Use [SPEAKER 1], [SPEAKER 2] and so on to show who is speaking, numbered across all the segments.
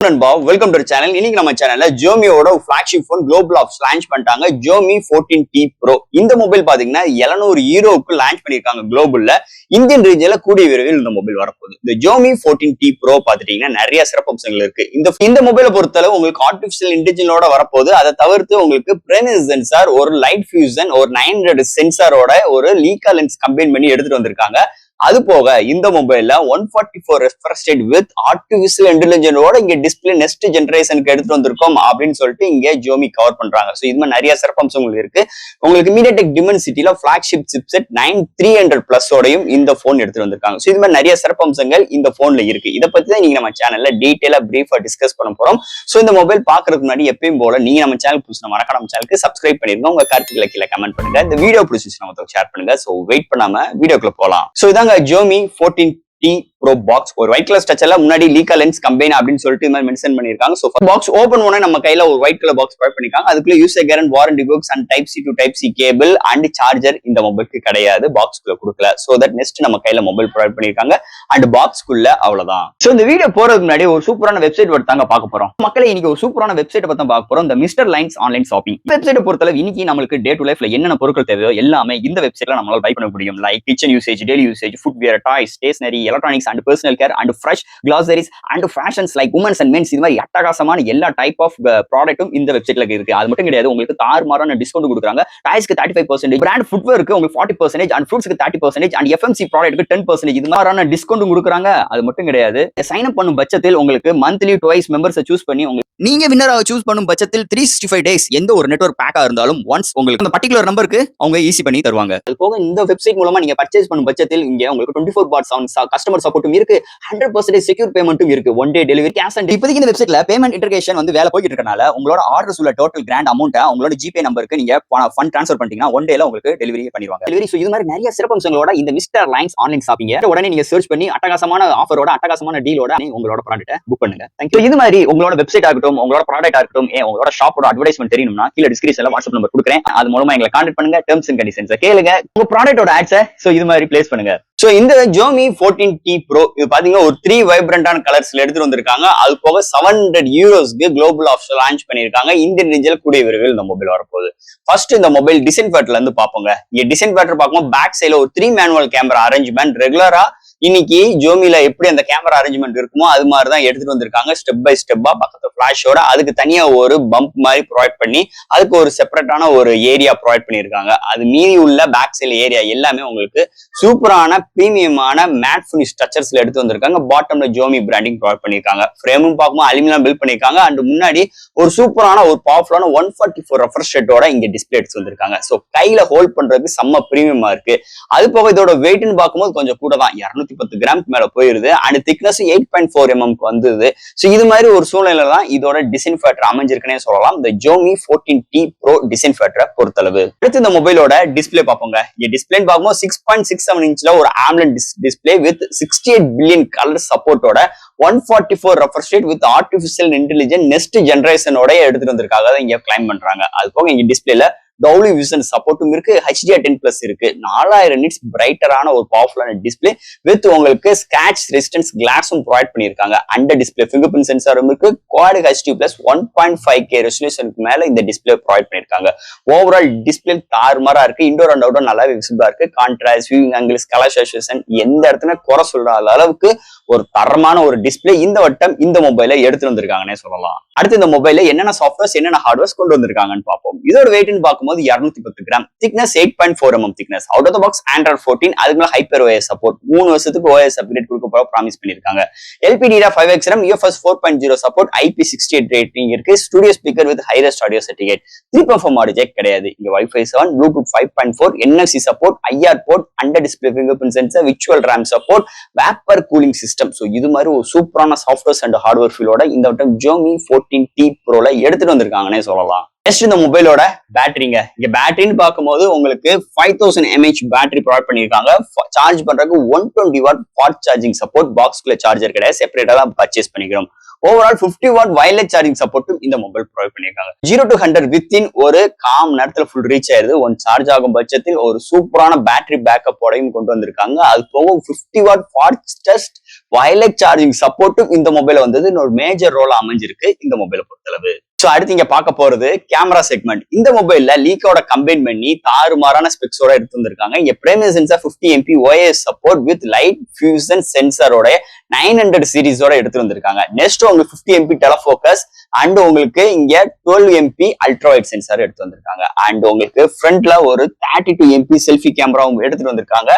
[SPEAKER 1] Welcome to channel. இன்னைக்கு நம்ம சேனல்ல ஜோமியோட ஃபிளாக்ஷிப் போன் குளோபல் ஆப்ஸ் லான்ச் பண்ணிட்டாங்க. Xiaomi 14T Pro. இந்த மொபைல் பாத்தீங்கன்னா 700 யூரோக்கு லான்ச் பண்ணிருக்காங்க குளோபல்ல. இந்தியன் ரீஜன்ல கூடிய விரைவில் இந்த மொபைல் வரப்போகுது. இந்த ஜோமி 14T Pro பாத்துட்டீங்கன்னா நிறைய சிறப்பம்சங்கள் இருக்கு. இந்த மொபைலை பொறுத்தளவு உங்களுக்கு ஆர்டிபிஷியல் இன்டெலிஜென்ஸோட வரப்போகுது. அதை தவிர்த்து உங்களுக்கு பிரேனஸ் சென்சார், ஒரு லைட் ஃபியூசன், ஒரு 900 சென்சாரோட ஒரு லீக்கா லென்ஸ் கம்பைன் பண்ணி எடுத்துட்டு வந்திருக்காங்க. அது போக இந்த மொபைல்ல 144 ரெஃப்ரெஷ் ரேட் வித் ஆர்டிபிஷியல் இன்டெலிஜென்ஸோட இங்க டிஸ்பிளே நெக்ஸ்ட் ஜெனரேஷனுக்கு எடுத்துட்டு வந்திருக்கோம் அப்படின்னு சொல்லிட்டு இங்க ஜோமி கவர் பண்றாங்க. சோ இது மாதிரி நிறைய சிறப்பம்சங்கள் இருக்கு. உங்களுக்கு மீடியாடெக் டிமென்சிட்டில ஃபிளாக்ஷிப் சிப்செட் 9300 பிளஸ் ஓடையும் இந்த போன் எடுத்துட்டு வந்திருக்காங்க. சோ இது மாதிரி நிறைய சிறப்பம்சங்கள் இந்த போன்ல இருக்கு. இதை பத்தி தான் நீங்க நம்ம சேனல்ல டீடைலா பிரீஃபா டிஸ்கஸ் பண்ண போறோம். சோ இந்த மொபைல் பாக்குறதுக்கு முன்னாடி எப்பயும் போல நீங்க நம்ம சேனல் புதுசு மறக்காம நம்ம சேனலுக்கு சப்ஸ்கிரைப் பண்ணிருங்க. உங்க கருத்துக்களை கீழே கமெண்ட் பண்ணுங்க. இந்த வீடியோ பிடிச்சிருச்சு நம்ம ஷேர் பண்ணுங்க. சோ வெயிட் பண்ணாம வீடியோக்குள்ள போலாம். சோ இதாங்க ஜோமி 14T Pro பாக்ஸ். ஒரு ஒயிட் கலர் ஸ்ட்ரக்சர்ல முன்னாடி லீக்கா லென்ஸ் கம்பைன் அப்படின்னு சொல்லிட்டு இந்த மாதிரி மென்ஷன் பண்ணிருக்காங்க. சோ பாக்ஸ் ஓபன் பண்ணா நம்ம கையில ஒரு ஒயிட் கலர் பாக்ஸ் ப்ரொவைட் பண்ணிருக்காங்க. அதுக்குள்ள யூசர் கேரண்ட், warranty books and type C to type C cable and charger இந்த மொபைலுக்கு கிடையாது, பாக்ஸ்க்குள்ள கொடுக்கல. சோ தட் நெக்ஸ்ட் நம்ம கையில மொபைல் ப்ரொவைட் பண்ணிருக்காங்க அண்ட் பாக்ஸ்க்குள்ள அவ்வளவுதான். சோ இந்த வீடியோ போறதுக்கு முன்னாடி ஒரு சூப்பரான வெப்சைட் தாங்க பார்க்க போறோம். மக்களே இன்னைக்கு ஒரு சூப்பரான வெப்சைட் பத்தி பார்க்க போறோம். இந்த மிஸ்டர் லைன்ஸ் ஆன்லைன் ஷாப்பிங் வெப்சைட்டை பொறுத்தளவு இன்னைக்கு நம்மளுக்கு டே டு லைஃப்ல என்னென்ன பொருட்கள் தேவையோ எல்லாமே இந்த வெப்சைட்ல நம்மளால பை பண்ண முடியும். Like kitchen usage, daily usage, footwear, toys, stationery, electronics and personal care and fresh glossarides and fashions like women's and men's. இது மாதிரி அட்டகாசமான எல்லா டைப் ஆஃப் ப்ராடக்ட்டும் இந்த வெப்சைட்ல இருக்கு. அது மட்டும் கிடையாது, உங்களுக்கு தாறுமாறான டிஸ்கவுண்ட் கொடுக்குறாங்க. டாய்ஸ்க்கு 35%, பிராண்ட் ஃபுட்வேருக்கு உங்களுக்கு 40% அண்ட் ஃப்ரூட்ஸ்க்கு 30% அண்ட் FMC ப்ராடக்ட்க்கு 10%. இது மாதிரியான டிஸ்கவுண்ட் கொடுக்குறாங்க. அது மட்டும் கிடையாது, சைன் அப் பண்ணும் பட்சத்தில் உங்களுக்கு மந்த்லி ட்வைஸ் மெம்பர்ஸை சூஸ் பண்ணி நீங்க வின்னராக சூஸ் பண்ணும் பட்சத்தில் 365 டேஸ் எந்த ஒரு நெட்வொர்க் பேக்கா இருந்தாலும் ஒன்ஸ் உங்களுக்கு அந்த பர்டிகுலர் நம்பருக்கு அவங்க ஈஸி பண்ணி தருவாங்க. அது போக இந்த வெப்சைட் மூலமா நீங்க பர்ச்சேஸ் பண்ணும் பட்சத்தில் இங்க உங்களுக்கு 24/7 கஸ்டமர் சப்போர்ட்டும் இருக்கு, 100% செக்யூர் பேமெண்ட்டும் இருக்கு, one day delivery, cash and இப்போதைக்கு இந்த வெப்சைட்ல பேமெண்ட் இன்டகிரேஷன் வந்து வேலை போயிட்டு இருக்கனால உங்களோட ஆர்டர்ஸ் உள்ள டோட்டல் கிராண்ட் அமௌண்ட்டை உங்களோட ஜிபே நம்பருக்கு நீங்க ஃபண்ட் ட்ரான்ஸ்ஃபர் பண்ணிட்டீங்கன்னா ஒன் டேல உங்களுக்கு டெலிவரி பண்ணிடுவாங்க. டெலிவரி. சோ இது மாதிரி நிறைய சிறப்பம்சங்களோட இந்த மிஸ்டர் லைன்ஸ் ஆன்லைன் ஷாப்பிங் உடனே நீங்க சர்ச் பண்ணி அட்டகாசமான ஆஃபரோட, அட்டகாசமான டீலோட உங்களோட ப்ராடக்ட்டை புக் பண்ணுங்க. தேங்க்யூ. இது மாதிரி உங்களோட வெப்சைட் ஆகட்டும், உங்களோட ப்ராடக்ட் உங்களோட ஷாப்போட அட்வர்டைஸ்மென்ட் தெரியணும்னா கீழ டிஸ்கிரிப்ஷன்ல வாட்ஸ்அப் நம்பர் கொடுக்குறேன். அது மூலமா எங்களை கான்டாக்ட் பண்ணுங்க. டெர்ம்ஸ் அண்ட் கண்டிஷன்ஸ் கேளுங்க. உங்க ப்ராடக்ட்டோட ஆட்ஸை இது மாதிரி பிளேஸ் பண்ணுங்க. சோ இந்த ஜோமி 14T Pro இது பாத்தீங்கன்னா ஒரு 3 வைப்ரண்டான கலர்ஸ்ல எடுத்துட்டு வந்திருக்காங்க. அது போக 700 யூரோஸ்க்கு குளோபல் ஆப்ஸ் லான்ச் பண்ணிருக்காங்க. இந்தியன் ரீஜன்ல கூடிய விரைவில் இந்த மொபைல் வரப்போகுது. ஃபர்ஸ்ட் இந்த மொபைல் டிசைன் பேட்டர்ல இருந்து பாப்போங்க. இங்க டிசைன் பேட்டர் பார்க்கும்போது பேக் சைடுல ஒரு 3 மேனுவல் கேமரா அரேஞ்ச்மெண்ட். ரெகுலரா இன்னைக்கு ஜோமில எப்படி அந்த கேமரா அரேஞ்ச்மெண்ட் இருக்குமோ அது மாதிரிதான் எடுத்துட்டு வந்திருக்காங்க. ஸ்டெப் பை ஸ்டெப்பா பக்கத்து பிளாஷோட அதுக்கு தனியா ஒரு பம்ப் மாதிரி ப்ரொவைட் பண்ணி அதுக்கு ஒரு செப்பரேட்டான ஒரு ஏரியா ப்ரொவைட் பண்ணிருக்காங்க. அது மீறி உள்ள பேக் சைடு ஏரியா எல்லாமே உங்களுக்கு சூப்பரான பிரீமியமான மேட் ஃபினிஷ் ஸ்ட்ரக்சர்ஸ்ல எடுத்து வந்திருக்காங்க. பாட்டம்ல ஜோமி பிராண்டிங் ப்ரொவைட் பண்ணிருக்காங்க. ஃப்ரேமும் பார்க்கும்போது அலுமினியம் பில்ட் பண்ணிருக்காங்க. அண்ட் முன்னாடி ஒரு சூப்பரான ஒரு பவர்ஃபுல்லான 144 ரெஃப்ரெஷ் ரேட்டோட இங்க டிஸ்பிளே எடுத்து வந்திருக்காங்க. சோ கையில ஹோல்ட் பண்றதுக்கு செம்ம பிரீமியமா இருக்கு. அது போக இதோட வெயிட்னு பார்க்கும்போது கொஞ்சம் கூட தான், 210 கிராம் மேல போயிருது. அண்ட் திக்னஸ் 8.4 mm வந்தது. சோ இது மாதிரி ஒரு சூழ்நிலை தான் இதோட டிசைன் ஃபேக்டர் அமைஞ்சிருக்குன்னே சொல்லலாம். இந்த ஜோமி 14T Pro டிசைன் ஃபேக்டரை பொறுத்தளவு. அடுத்து இந்த மொபைலோட டிஸ்பிளே பார்ப்போங்க. இந்த டிஸ்பிளே பார்க்கும்போது 6.67 இன்ச்ல ஒரு AMOLED display with 68 billion colour சப்போர்ட்டோட 144 refresh rate with artificial intelligence next ஜெனரேஷனோட எடுத்துட்டு வந்திருக்காங்க. இங்க கிளைம் பண்றாங்க. அது போக இங்க டிஸ்பிளேல டவுலி விஷன் சப்போர்ட்டும் இருக்கு, HDR10+ இருக்கு, 4000 நிட்ஸ் பிரைட்டரான ஒரு பவர்ஃபுல்லான டிஸ்பிளே வித் உங்களுக்கு ஸ்கிராட்ச் ரெசிஸ்டன்ஸ் கிளாஸும் ப்ரொவைட் பண்ணிருக்காங்க. அண்டர் டிஸ்பிளே ஃபிங்கர் பிரிண்ட் சென்சாரும் இருக்கு. Quad HD+ 1.5K ரெசல்யூஷனுக்கு மேல இந்த டிஸ்பிளே ப்ரொவைட் பண்ணிருக்காங்க. ஓவரால் டிஸ்பிளே தாறுமாறா இருக்கு. இன்டோர் அண்ட் அவுட்டோர் நல்லாவே விசிபிளா இருக்கு. Contrast, viewing angles, colour saturation எந்த இடத்துல குறை சொல்லாத அளவுக்கு ஒரு தரமான ஒரு டிஸ்பிளே இந்த வட்டம் இந்த மொபைல எடுத்துட்டு வந்திருக்காங்கன்னே சொல்லலாம். அடுத்து இந்த மொபைல என்னென்ன சாஃப்ட்வேர்ஸ், என்னென்ன ஹார்ட்வேர்ஸ் கொண்டு வந்திருக்காங்கன்னு பார்ப்போம். இதோட வெயிட்னு பார்க்கும்போது 210 gram, thickness 8.4 mm thickness, out of the box Android 14, அதுக்கு மேல ஹைப்பர் OS சப்போர்ட், 3 வருஷத்துக்கு OS அப்கிரேட் கொடுக்க போற ப்ராமிஸ் பண்ணிருக்காங்க. LPDDR5XRAM, UFS 4.0 support, IP68 rating இருக்கு. Studio speaker with hi res audio certificate, 3.4 audio jack கிடையாது. இங்க Wi-Fi 7, Bluetooth 5.4, NFC support, IR port, under display finger print sensor, virtual RAM support, vapour cooling system. So இது மாதிரி ஒரு சூப்பரான softwares and hardware ஃபீலோட இந்த வட்டம் ஜோமி 14T Proல எடுத்துட்டு வந்திருக்காங்கன்னே சொல்லலாம். நெக்ஸ்ட் இந்த மொபைலோட பேட்டரிங்க. இங்க பேட்டரின்னு பார்க்கும்போது உங்களுக்கு 5000 mAh பேட்டரி ப்ரொவைட் பண்ணிருக்காங்க. சார்ஜ் பண்றதுக்கு 120 வாட் ஃபாஸ்ட் சார்ஜிங் சப்போர்ட். பாக்ஸ்குள்ள சார்ஜர் கிடையாது, செப்பரேட்டா தான் பர்ச்சேஸ் பண்ணிக்கணும். ஓவரால் 50 வாட் வயர்லெஸ் சார்ஜிங் சப்போர்ட்டும் இந்த மொபைல் ப்ரொவைட் பண்ணிருக்காங்க. 0 to 100 வித்தின் ஒரு காம் நேரத்துல ஃபுல் ரீச் ஆயிருது. ஒன் சார்ஜ் ஆகும் பட்சத்தில் ஒரு சூப்பரான பேட்டரி பேக்கப்போடையும் கொண்டு வந்திருக்காங்க. அது போக 50 வாட் ஃபாஸ்டஸ்ட் வயர்லெஸ் சார்ஜிங் சப்போர்ட்டும் இந்த மொபைல வந்தது ஒரு மேஜர் ரோலா அமைஞ்சிருக்கு இந்த மொபைலை பொறுத்தளவு. சோ அடுத்து இங்க பார்க்க போறது கேமரா செக்மெண்ட். இந்த மொபைல்ல லீக்கோட கம்பைன் பண்ணி தாறுமாறான ஸ்பெக்ஸோட எடுத்து வந்திருக்காங்க. இங்க primary sensor 50 MP OIS support with light fusion சென்சாரோட 900 சீரிஸோட எடுத்து வந்திருக்காங்க. நெக்ஸ்ட் உங்களுக்கு 50 MP டெலஃபோக்கஸ் அண்ட் உங்களுக்கு இங்க 12 MP அல்ட்ரா வைட் சென்சார் எடுத்து வந்திருக்காங்க. அண்ட் உங்களுக்கு ஃப்ரண்ட்ல ஒரு 32 MP செல்ஃபி கேமராவும் எடுத்துட்டு வந்திருக்காங்க.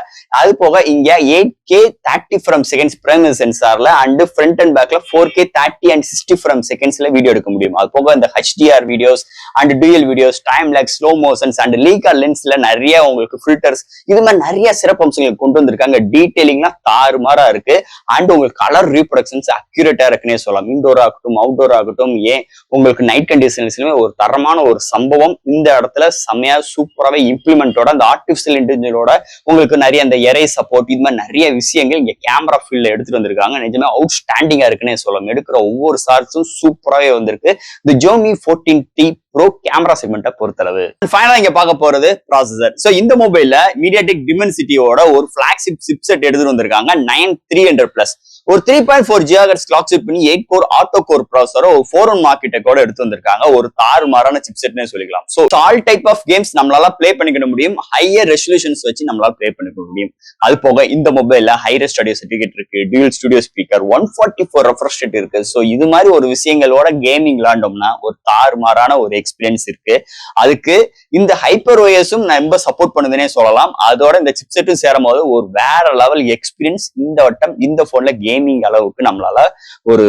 [SPEAKER 1] அது போக இங்க 8K 30 frames seconds பிரைமரி சென்சார்ல அண்ட் ஃப்ரண்ட் அண்ட் பேக்ல 4K 30 and 60 frames secondsல வீடியோ எடுக்க முடியும். அது போக இந்த HDR videos and dual videos, time lapse, slow motions and Leica லென்ஸ்ல நிறைய உங்களுக்கு ஃபில்டர்ஸ், இது மாதிரி நிறைய சிறப்பு அம்சங்கள் கொண்டு வந்திருக்காங்க. டீடைலிங்னா தாறுமாறா இருக்கு. அண்ட் உங்களுக்கு கலர் ரீப்ரொடக்ஷன்ஸ் அக்யூரேட்டா இருக்குன்னே சொல்லலாம். இன்டோர் ஆகட்டும் அவுட்டோர் ஆகட்டும், ஏன் உங்களுக்கு நைட் கண்டிஷன்ஸ்லயுமே ஒரு தரமான ஒரு சம்பவம் இந்த இடத்துல செம்மையா சூப்பராகவே இம்ப்ளிமெண்டோட அந்த ஆர்டிபிஷியல் இன்டெலிஜென்ஸோட உங்களுக்கு நிறைய அந்த எரை சப்போர்ட், இது மாதிரி நிறைய விஷயங்கள் இங்க கேமரா ஃபீல்ட்ல எடுத்துட்டு வந்திருக்காங்க. நிஜமே அவுட் ஸ்டாண்டிங்கா இருக்குன்னே சொல்லலாம். எடுக்கிற ஒவ்வொரு ஷாட்ஸும் சூப்பராகவே வந்திருக்கு இந்த Xiaomi 14T Pro கேமரா செக்மெண்ட்டை பொறுத்தளவு. ஃபைனலா இங்க பார்க்க போறது ப்ராசஸர். சோ இந்த மொபைல்ல MediaTek Dimensity-யோட ஒரு ஃபிளாக்ஷிப் சிப்செட் எடுத்துட்டு வந்திருக்காங்க 9300+. ஒரு 3.4 GHz கிளாக் சிப் பண்ணி 8 கோர் ஆட்டோ கோர் ப்ராசஸர் ஒரு 4-1 ஆர்கிடெக்டோட எடுத்து வந்திருக்காங்க. ஒரு தாறுமாறான சிப்செட்னே சொல்லிக்கலாம். So all type of games நம்மளால ப்ளே பண்ணிக்க முடியும். ஹையர் ரெசல்யூஷன்ஸ் வச்சு நம்மளால ப்ளே பண்ணிக்க முடியும். அது போக இந்த மொபைல்ல ஹைரஸ் ஆடியோ சர்டிஃபிகேட் இருக்கு, dual studio speaker, 144 refresh rate இருக்கு. சோ இது மாதிரி ஒரு விஷயங்களோட கேமிங் விளையாண்டோம்னா ஒரு தாறுமாறான ஒரு எக்ஸ்பீரியன்ஸ் இருக்கு. அதுக்கு இந்த ஹைப்பர் OSம் ரொம்ப சப்போர்ட் பண்ணுதுன்னே சொல்லலாம். அதோட இந்த சிப்செட்டும் சேரும் போது ஒரு வேற லெவல் எக்ஸ்பீரியன்ஸ் இந்த வட்டம் இந்த போன்ல கேமிங் அளவுக்கு நம்மளால ஒரு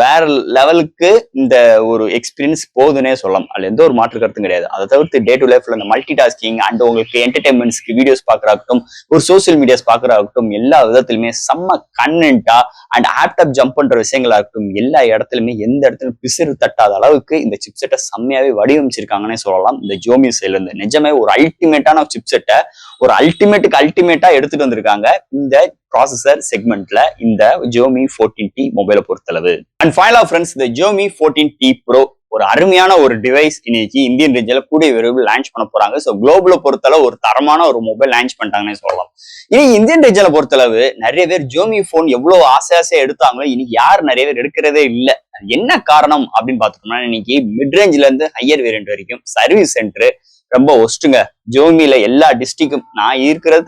[SPEAKER 1] வேற லெவலுக்கு இந்த ஒரு எக்ஸ்பீரியன்ஸ் போகுதுன்னே சொல்லலாம். அதுல எந்த ஒரு மாற்று கருத்தும் கிடையாது. அதை தவிர்த்து டே டு லைஃப்ல இந்த மல்டி டாஸ்கிங் அண்ட் உங்களுக்கு என்டர்டைன்மெண்ட்ஸ்க்கு வீடியோஸ் பாக்குறாகட்டும், ஒரு சோசியல் மீடியாஸ் பாக்குறாகட்டும், எல்லா விதத்திலுமே செம்ம கண்டென்ட்டா அண்ட் ஆப்டாப் ஜம்ப் பண்ற விஷயங்களாகட்டும், எல்லா இடத்துலயுமே எந்த இடத்துலயும் பிசிறு தட்டாத அளவுக்கு இந்த சிப்செட்டை செம்மையாவே வடிவமைச்சிருக்காங்கன்னே சொல்லலாம். இந்த Xiaomi சைட்ல இருந்து நிஜமே ஒரு அல்டிமேட்டான சிப்செட்டை ஒரு அல்டிமேட்டா எடுத்துட்டு வந்திருக்காங்க இந்த ப்ராசஸர் செக்மெண்ட்ல இந்த Xiaomi 14T மொபைலை பொறுத்தளவு. அண்ட் ஃபைனலா ஃப்ரெண்ட்ஸ், இந்த Xiaomi 14T Pro ஒரு அருமையான ஒரு டிவைஸ் இன்னைக்கு இந்தியன் ரேஞ்சில கூடிய விரைவில் லான்ச் பண்ண போறாங்க. ஸோ குளோபல பொறுத்தளவு ஒரு தரமான ஒரு மொபைல் லான்ச் பண்ணிட்டாங்கன்னு சொல்லலாம். இனி இந்தியன் ரேஞ்சில பொறுத்தளவு நிறைய பேர் Xiaomi போன் எவ்வளவு ஆசையா எடுத்தாங்களோ இன்னைக்கு யார் நிறைய பேர் எடுக்கிறதே இல்லை. என்ன காரணம் அப்படின்னு பாத்துட்டோம்னா, இன்னைக்கு மிட் ரேஞ்சில இருந்து ஹையர் வேரியன்ட் வரைக்கும் சர்வீஸ் சென்டர் ரொம்ப ஒஸ்ட்டுங்க. Xiaomiல எல்லா டிஸ்ட்ரிக்டும், நான் இருக்கிறது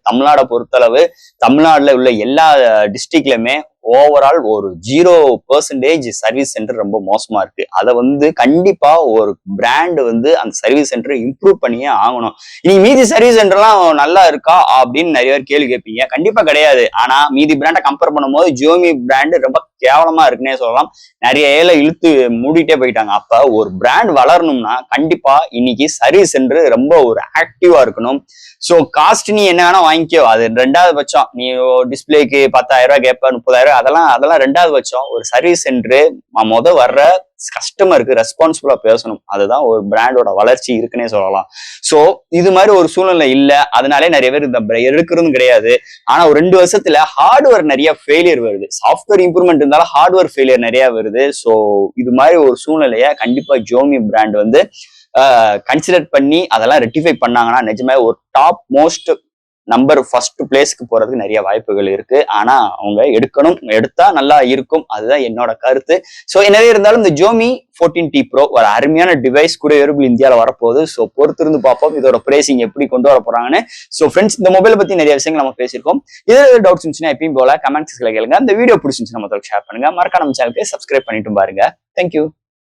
[SPEAKER 1] தமிழ்நாடை பொறுத்தளவு தமிழ்நாடுல உள்ள எல்லா டிஸ்ட்ரிக்ட்லயுமே ஓவரால் ஒரு 0% சர்வீஸ் சென்டர் ரொம்ப மோசமா இருக்கு. அதை கண்டிப்பா ஒரு பிராண்ட் அந்த சர்வீஸ் சென்டரை இம்ப்ரூவ் பண்ணியே ஆகணும். இனி மீதி சர்வீஸ் சென்டர்லாம் நல்லா இருக்கா அப்படின்னு நிறைய பேர் கேள்வி கேட்பீங்க. கண்டிப்பா கிடையாது. ஆனா மீதி பிராண்டை கம்பேர் பண்ணும்போது Xiaomi பிராண்ட் ரொம்ப கேவலமா இருக்குன்னே சொல்லலாம். நிறைய ஏழை இழுத்து மூடிட்டே போயிட்டாங்க. அப்ப ஒரு பிராண்ட் வளரணும்னா கண்டிப்பா இன்னைக்கு சர்வீஸ் சென்டர் ரொம்ப ஒரு ஆக்டிவா இருக்கணும். சோ காஸ்ட் நீ என்ன வேணா வாங்கிக்கோ, அது ரெண்டாவது பட்சம். நீ டிஸ்பிளேக்கு 10,000 ரூபாய் கேட்ப, 30,000 அதெல்லாம் ரெண்டாவது பட்சம். ஒரு சர்வீஸ் சென்டர் வர்ற கஸ்டமருக்கு ரெஸ்பான்சிபிளா பேசணும். அதுதான் ஒரு பிராண்டோட வளர்ச்சி இருக்குன்னே சொல்லலாம். சோ இது மாதிரி ஒரு சூழ்நிலை இல்ல. அதனாலே நிறைய பேர் இந்த எடுக்கிறதும் கிடையாது. ஆனா ஒரு 2 வருஷத்துல ஹார்ட்வேர் நிறைய ஃபெயிலியர் வருது. சாஃப்ட்வேர் இம்ப்ரூவ்மெண்ட் இருந்தாலும் ஹார்ட்வேர் ஃபெயிலியர் நிறைய வருது. சோ இது மாதிரி ஒரு சூழ்நிலைய கண்டிப்பா Xiaomi பிராண்ட் கன்சிடர் பண்ணி அதெல்லாம் ரெக்டிஃபை பண்ணாங்கன்னா நிஜமே ஒரு டாப் மோஸ்ட் நம்பர் ஃபர்ஸ்ட் பிளேஸ்க்கு போறதுக்கு நிறைய வாய்ப்புகள் இருக்கு. ஆனா அவங்க எடுத்தா நல்லா இருக்கும். அதுதான் என்னோட கருத்து. சோ என்னவே இருந்தாலும் இந்த Xiaomi 14T Pro ஒரு அருமையான டிவைஸ் கூட விரைவில் இந்தியாவில வரப்போகுது. சோ பொறுத்திருந்து பார்ப்போம் இதோட பிரைசிங் எப்படி கொண்டு வர போறாங்கன்னு. சோ ஃப்ரெண்ட்ஸ், இந்த மொபைல் பத்தி நிறைய விஷயங்கள் நம்ம பேசியிருக்கோம். இதுல டவுட்ஸ் இருந்துச்சுன்னா எப்பயும் போல கமெண்ட்ஸ்ல கேளுங்க. இந்த வீடியோ பிடிச்சிருந்துச்சுன்னா மொத்தம் ஷேர் பண்ணுங்க. மறக்காம நம்ம சேனலுக்கு சப்ஸ்கிரைப் பண்ணிட்டு பாருங்க. தேங்க்யூ.